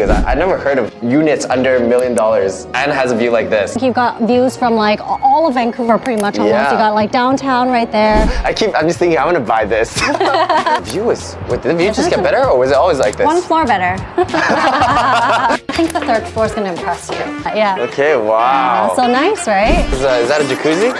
Because I never heard of units under $1 million and has a view like this. You've got views from like all of Vancouver pretty much almost. Yeah. You got like downtown right there. I'm just thinking I want to buy this. The view is, did the view just get better or was it always like this? One floor better. I think the third floor is going to impress you. Yeah. Okay, wow. So nice, right? Is that a jacuzzi?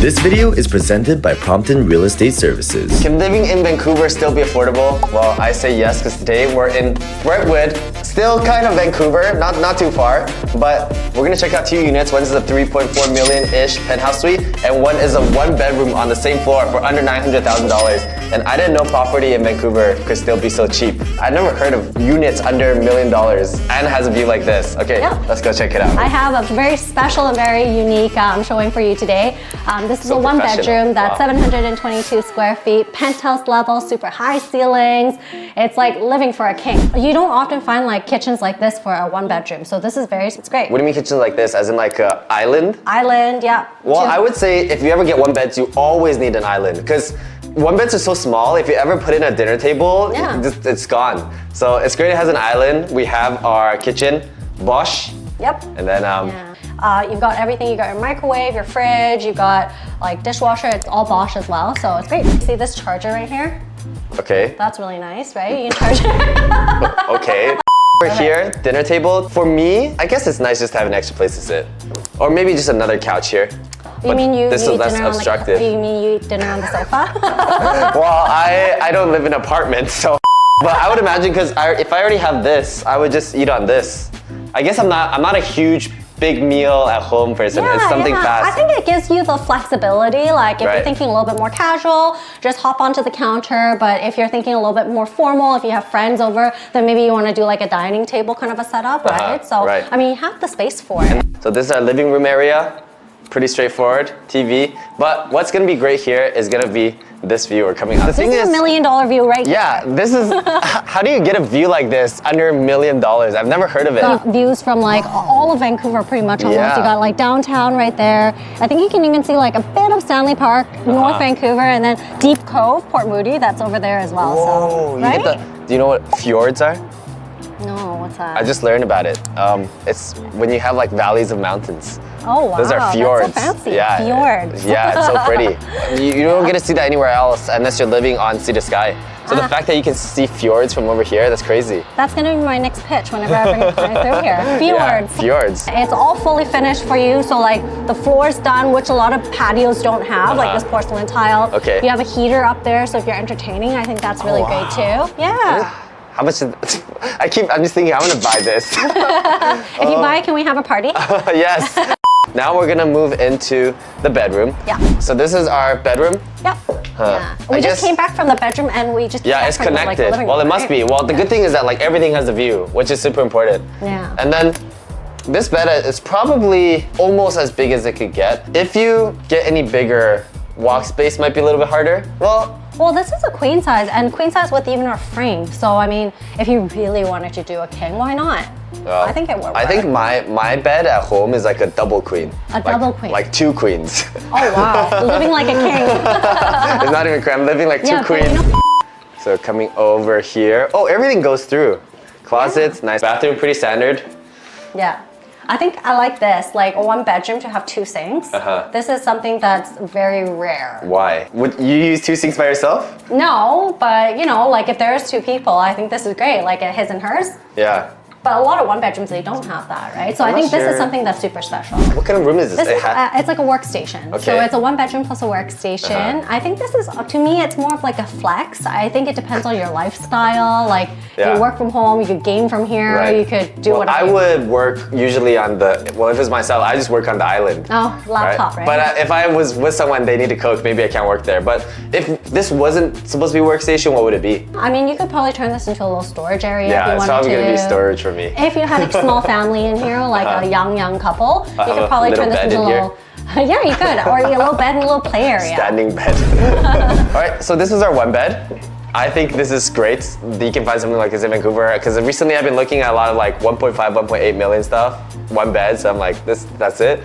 This video is presented by Prompton Real Estate Services. Can living in Vancouver still be affordable? Well, I say yes, because today we're in Brentwood, still kind of Vancouver, not too far, but we're gonna check out two units. One is a 3.4 million-ish penthouse suite, and one is a one-bedroom on the same floor for under $900,000. And I didn't know property in Vancouver could still be so cheap. I never heard of units under $1 million and has a view like this. Okay, let's go check it out. I have a very special and very unique showing for you today. This is a one bedroom that's 722 square feet, penthouse level, super high ceilings. It's like living for a king. You don't often find like kitchens like this for a one bedroom. So this is it's great. What do you mean kitchens like this? As in like an island? Island, yeah. Well, I would say if you ever get one beds, you always need an island because one beds are so small, if you ever put in a dinner table, it's gone. So it's great it has an island. We have our kitchen, Bosch. Yep. And then you've got everything. You got your microwave, your fridge, you've got like dishwasher. It's all Bosch as well, so it's great. See this charger right here? Okay. That's really nice, right? You can charge it. Okay. Over here, dinner table. For me, I guess it's nice just to have an extra place to sit. Or maybe just another couch here. You mean you this eat is less dinner obstructive. you mean you eat dinner on the sofa? Well, I don't live in an apartment, so. But I would imagine because if I already have this, I would just eat on this. I guess I'm not a huge big meal at home person. It's something fast. I think it gives you the flexibility. Like if you're thinking a little bit more casual, just hop onto the counter. But if you're thinking a little bit more formal, if you have friends over, then maybe you want to do like a dining table kind of a setup, right? So I mean, you have the space for it. So this is our living room area. Pretty straightforward, TV. But what's gonna be great here is gonna be this view we're coming out. This is a $1 million view right here. Yeah, this is, how do you get a view like this under $1 million? I've never heard of it. Got views from like all of Vancouver pretty much almost. Yeah. You got like downtown right there. I think you can even see like a bit of Stanley Park, North Vancouver, and then Deep Cove, Port Moody, that's over there as well. Whoa, so, right? Do you know what fjords are? No, what's that? I just learned about it. It's when you have like valleys of mountains. Oh wow, those are fjords. That's so fancy. Yeah, fjords. Yeah, it's so pretty. You don't get to see that anywhere else unless you're living on sea to sky. So the fact that you can see fjords from over here, that's crazy. That's gonna be my next pitch whenever I bring it through here. Fjords. Yeah, fjords. It's all fully finished for you. So like the floor's done, which a lot of patios don't have, like this porcelain tile. Okay. You have a heater up there, so if you're entertaining, I think that's really great too. Yeah. How much is, I'm just thinking I want to buy this. If you buy it, can we have a party? Yes. Now we're gonna move into the bedroom. Yeah. So this is our bedroom. Yep. Yeah. We just came back from the bedroom and we just it's connected. Well, it must be. Well, the good thing is that like everything has a view, which is super important. Yeah. And then this bed is probably almost as big as it could get. If you get any bigger, walk space might be a little bit harder. Well, this is a queen size, and queen size with even a frame. So, I mean, if you really wanted to do a king, why not? I think it would work. I think my bed at home is like a double queen. Double queen. Like two queens. Oh, wow. Living like a king. It's not even queen. I'm living like two queens. So coming over here. Oh, everything goes through. Closets, nice. Bathroom, pretty standard. Yeah. I think I like this, like one bedroom to have two sinks. This is something that's very rare. Why? Would you use two sinks by yourself? No, but you know, like if there's two people, I think this is great, like a his and hers. Yeah. But a lot of one bedrooms, they don't have that, right? So I think this is something that's super special. What kind of room is this? It's like a workstation. Okay. So it's a one bedroom plus a workstation. I think this is, to me, it's more of like a flex. I think it depends on your lifestyle. Like you work from home, you could game from here, you could do whatever. I would work usually on if it's myself, I just work on the island. Oh, laptop, right? But if I was with someone, they need to cook, maybe I can't work there. But if this wasn't supposed to be a workstation, what would it be? I mean, you could probably turn this into a little storage area if you wanted to. Yeah, it's probably going to be storage for me. If you had a small family in here, like a young couple, you could probably turn this into a little... Yeah, you could. Or a little bed and a little play area. Standing bed. All right, so this is our one bed. I think this is great. You can find something like this in Vancouver because recently I've been looking at a lot of like 1.5, 1.8 million stuff, one bed. So I'm like, that's it.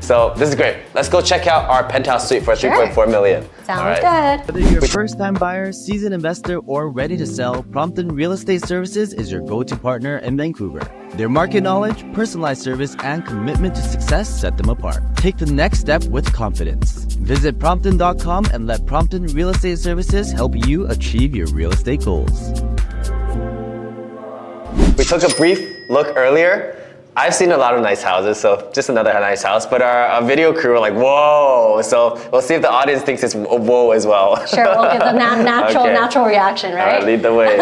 So this is great. Let's go check out our penthouse suite for 3.4 million. Sounds good. Whether you're a first-time buyer, seasoned investor, or ready to sell, Prompton Real Estate Services is your go-to partner in Vancouver. Their market knowledge, personalized service, and commitment to success set them apart. Take the next step with confidence. Visit Prompton.com and let Prompton Real Estate Services help you achieve your real estate goals. We took a brief look earlier. I've seen a lot of nice houses, so just another nice house. But our video crew were like, whoa. So we'll see if the audience thinks it's whoa as well. Sure, we'll give the natural reaction, right? All right, lead the way.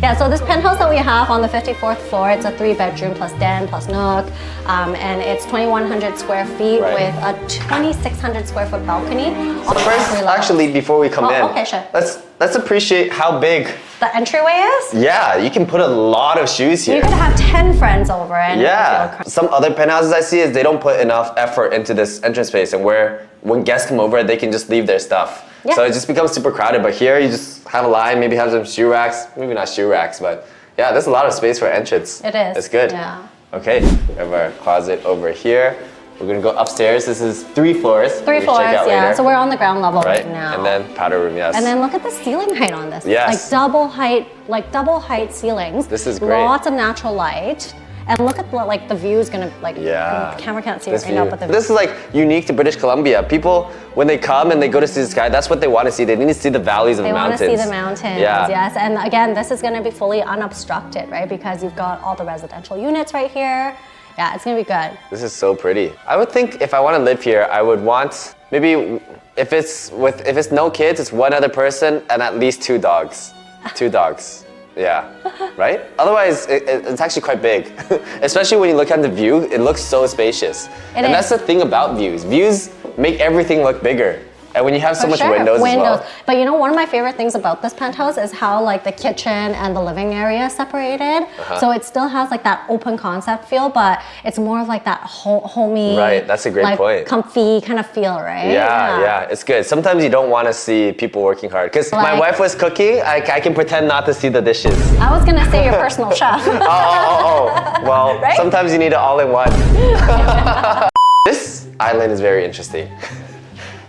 Yeah, so this penthouse that we have on the 54th floor, it's a 3-bedroom plus den plus nook, and it's 2,100 square feet with a 2,600 square foot balcony. First, actually, before we come in, okay, sure. let's appreciate how big the entryway is. Yeah, you can put a lot of shoes here. You could have 10 friends over and yeah. Some other penthouses I see is they don't put enough effort into this entrance space, and when guests come over, they can just leave their stuff. Yeah. So it just becomes super crowded. But here, you just have a line, maybe have some shoe racks, maybe not shoe racks, but yeah, there's a lot of space for entrance. It is. It's good. Yeah. Okay, we have our closet over here. We're gonna go upstairs. This is 3 floors. 3 floors, yeah. Later. So we're on the ground level right now. And then powder room, yes. And then look at the ceiling height on this. Yes. Like double height ceilings. This is great. Lots of natural light. And look at the view is gonna the camera can't see it right now, but this is like unique to British Columbia. People, when they come and they go to see the sky, that's what they want to see. They need to see the valleys of the mountains. They want to see the mountains, yes. And again, this is gonna be fully unobstructed, right? Because you've got all the residential units right here. Yeah, it's gonna be good. This is so pretty. I would think if I want to live here, I would want maybe if it's no kids, it's one other person and at least 2 dogs. 2 dogs. Yeah, right? Otherwise, it's actually quite big. Especially when you look at the view, it looks so spacious. That's the thing about views. Views make everything look bigger. And when you have so much windows as well. But you know, one of my favorite things about this penthouse is how the kitchen and the living area is separated. So it still has that open concept feel, but it's more of that homey, right, that's a great point. Comfy kind of feel, right? Yeah, it's good. Sometimes you don't want to see people working hard. Because my wife was cooking, I can pretend not to see the dishes. I was gonna say your personal chef. Well, right? Sometimes you need it all in one. This island is very interesting.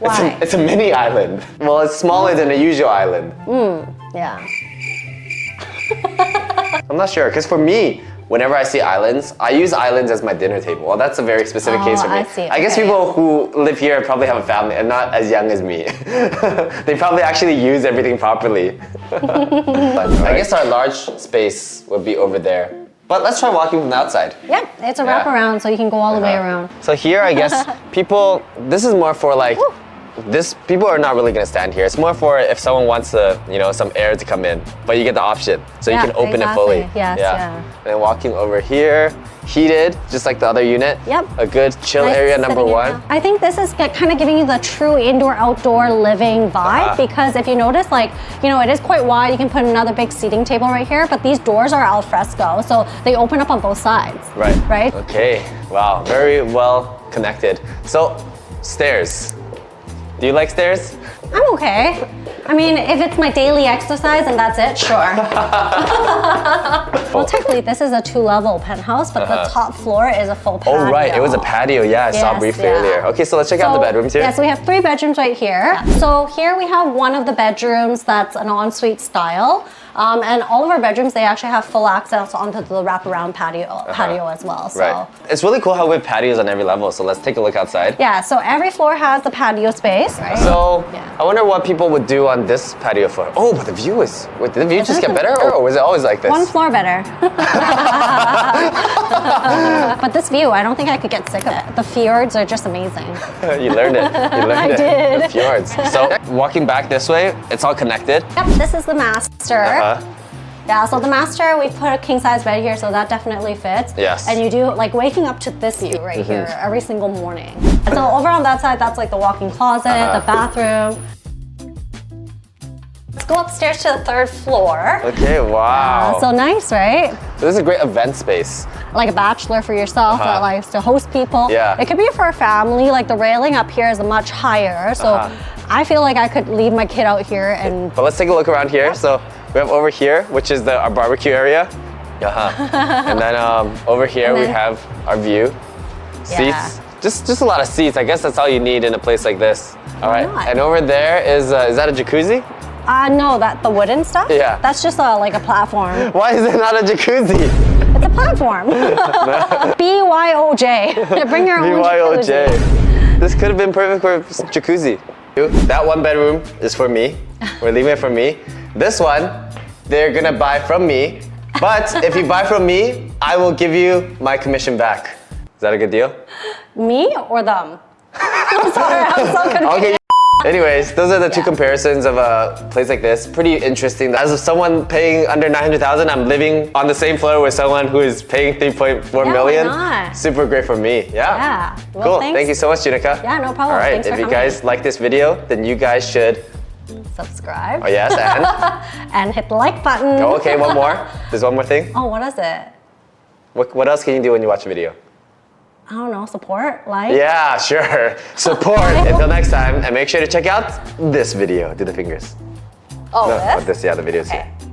Why? It's a mini island. Well, it's smaller than a usual island. Yeah. I'm not sure, because for me, whenever I see islands, I use islands as my dinner table. Well, that's a very specific case for me. I see. I guess people who live here probably have a family and not as young as me. They probably actually use everything properly. I guess our large space would be over there. But let's try walking from the outside. Yeah, it's a wraparound, so you can go all the way around. So here, I guess, this is more for people are not really gonna stand here. It's more for if someone wants some air to come in, but you get the option. So you can open it fully. Yes, yeah. And then walking over here, heated, just like the other unit. Yep. A good chill area, number 1. I think this is kind of giving you the true indoor-outdoor living vibe because if you notice, it is quite wide. You can put another big seating table right here, but these doors are al fresco, so they open up on both sides. Right? Okay, wow, very well connected. So, stairs. Do you like stairs? I'm okay. I mean, if it's my daily exercise and that's it, sure. Well, technically, this is a 2-level penthouse, but the top floor is a full patio. Oh, right. It was a patio. Yeah, I saw briefly earlier. Okay, so let's check out the bedrooms here. Yeah, so we have 3 bedrooms right here. So here we have one of the bedrooms that's an ensuite style. And all of our bedrooms, they actually have full access onto the wraparound patio as well. So. Right. It's really cool how we have patios on every level. So let's take a look outside. Yeah, so every floor has the patio space. Right? So I wonder what people would do on this patio floor. Oh, but the view did the view just get better or was it always like this? One floor better. But this view, I don't think I could get sick of it. The fjords are just amazing. You learned it. I did. The fjords. So walking back this way, it's all connected. Yep, this is the master. Yeah, so the master, we put a king-size bed here, so that definitely fits. Yes. And you do, waking up to this view right here every single morning. And so over on that side, that's the walk-in closet, the bathroom. Let's go upstairs to the 3rd floor. Okay, wow. So nice, right? So this is a great event space. Like a bachelor for yourself that likes to host people. Yeah. It could be for a family. The railing up here is much higher, so I feel like I could leave my kid out here and... But let's take a look around here. So we have over here, which is our barbecue area. And then over here we have our view. Seats. Just a lot of seats. I guess that's all you need in a place like this. All right. And over there is that a jacuzzi? No, the wooden stuff? Yeah. That's just like a platform. Why is it not a jacuzzi? It's a platform. BYOJ. Bring your own jacuzzi. BYOJ. This could have been perfect for a jacuzzi. That one bedroom is for me. We're leaving it for me. This one, they're gonna buy from me. But if you buy from me, I will give you my commission back. Is that a good deal? Me or them? I'm sorry, I'm so confused. Okay. Anyways, those are the two comparisons of a place like this. Pretty interesting. As someone paying under 900,000, I'm living on the same floor with someone who is paying 3.4 million. Why not? Super great for me. Yeah. Well, cool. Thanks. Thank you so much, Junica. Yeah, no problem. All right. Thanks for If you coming. guys like this video, then you guys should subscribe. Oh yes, and and hit the like button. Oh, okay. One more. There's one more thing. Oh, what is it? What else can you do when you watch a video? I don't know, support, like? Yeah, sure. Support. Until next time, and make sure to check out this video. Do the fingers. Oh, No, this? this, yeah, the videos Okay. here.